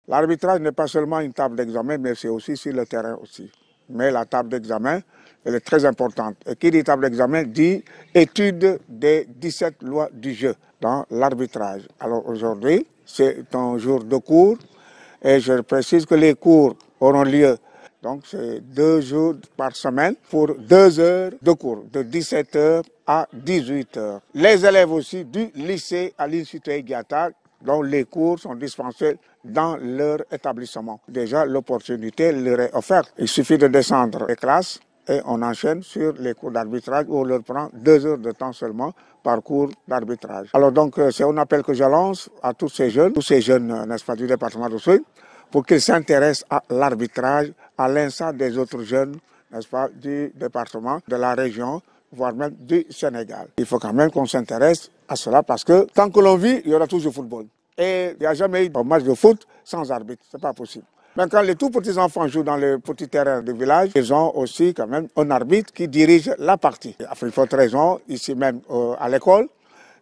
L'arbitrage n'est pas seulement une table d'examen, mais c'est aussi sur le terrain aussi. Mais la table d'examen, elle est très importante. Et qui dit table d'examen dit étude des 17 lois du jeu dans l'arbitrage. Alors aujourd'hui, c'est un jour de cours et je précise que les cours auront lieu. Donc c'est 2 jours par semaine pour 2 heures de cours, de 17 heures à 18 heures. Les élèves aussi du lycée à l'Institut Guattari, dont les cours sont dispensés dans leur établissement. Déjà, l'opportunité leur est offerte. Il suffit de descendre les classes et on enchaîne sur les cours d'arbitrage où on leur prend 2 heures de temps seulement par cours d'arbitrage. Alors donc, c'est un appel que je lance à tous ces jeunes, n'est-ce pas, du département d'Oussouye, pour qu'ils s'intéressent à l'arbitrage, à l'instar des autres jeunes, n'est-ce pas, du département, de la région, voire même du Sénégal. Il faut quand même qu'on s'intéresse à cela parce que tant que l'on vit, il y aura toujours football. Et il n'y a jamais eu un match de foot sans arbitre, c'est pas possible. Même quand les tout petits enfants jouent dans les petits terrains du village, ils ont aussi quand même un arbitre qui dirige la partie. À une forte raison, ici même à l'école,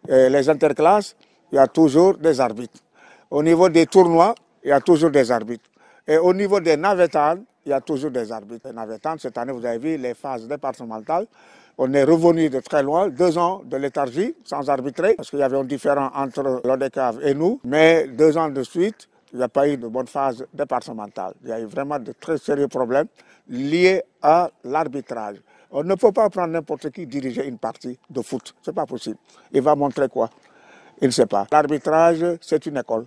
les interclasses, il y a toujours des arbitres. Au niveau des tournois, il y a toujours des arbitres. Et au niveau des navétanes, il y a toujours des arbitres. Les navétanes, cette année, vous avez vu les phases départementales. On est revenu de très loin, 2 ans de léthargie sans arbitrer, parce qu'il y avait un différend entre l'ODCAV et nous. Mais 2 ans de suite, il n'y a pas eu de bonne phase départementale. Il y a eu vraiment de très sérieux problèmes liés à l'arbitrage. On ne peut pas prendre n'importe qui diriger une partie de foot. Ce n'est pas possible. Il va montrer quoi? Il ne sait pas. L'arbitrage, c'est une école.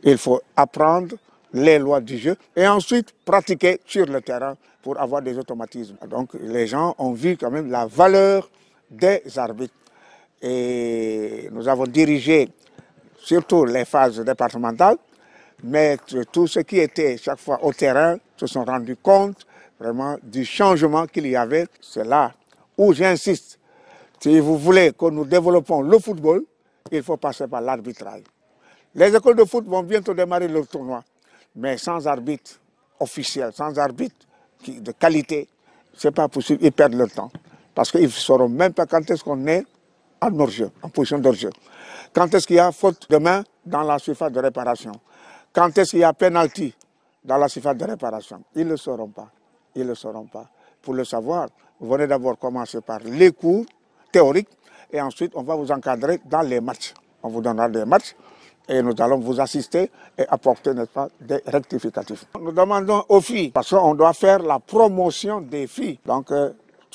Il faut apprendre les lois du jeu et ensuite pratiquer sur le terrain pour avoir des automatismes. Donc les gens ont vu quand même la valeur des arbitres. Et nous avons dirigé surtout les phases départementales, mais tous ceux qui étaient chaque fois au terrain se sont rendus compte vraiment du changement qu'il y avait. C'est là où j'insiste. Si vous voulez que nous développons le football, il faut passer par l'arbitrage. Les écoles de foot vont bientôt démarrer leur tournoi, mais sans arbitre officiel, sans arbitre de qualité, ce n'est pas possible, ils perdent leur temps. Parce qu'ils ne sauront même pas quand est-ce qu'on est en hors-jeu, en position d'hors-jeu. Quand est-ce qu'il y a faute de main dans la surface de réparation. Quand est-ce qu'il y a pénalty dans la surface de réparation. Ils ne le sauront pas. Ils ne le sauront pas. Pour le savoir, vous venez d'abord commencer par les cours théoriques et ensuite on va vous encadrer dans les matchs. On vous donnera des matchs et nous allons vous assister et apporter, n'est-ce pas, des rectificatifs. Nous demandons aux filles, parce qu'on doit faire la promotion des filles. Donc,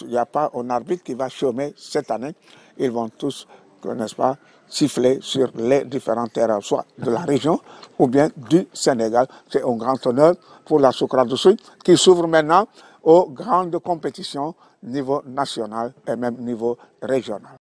il n'y a pas un arbitre qui va chômer cette année. Ils vont tous, n'est-ce pas, siffler sur les différents terrains, soit de la région ou bien du Sénégal. C'est un grand honneur pour la Soukra d'Oussouye qui s'ouvre maintenant aux grandes compétitions niveau national et même niveau régional.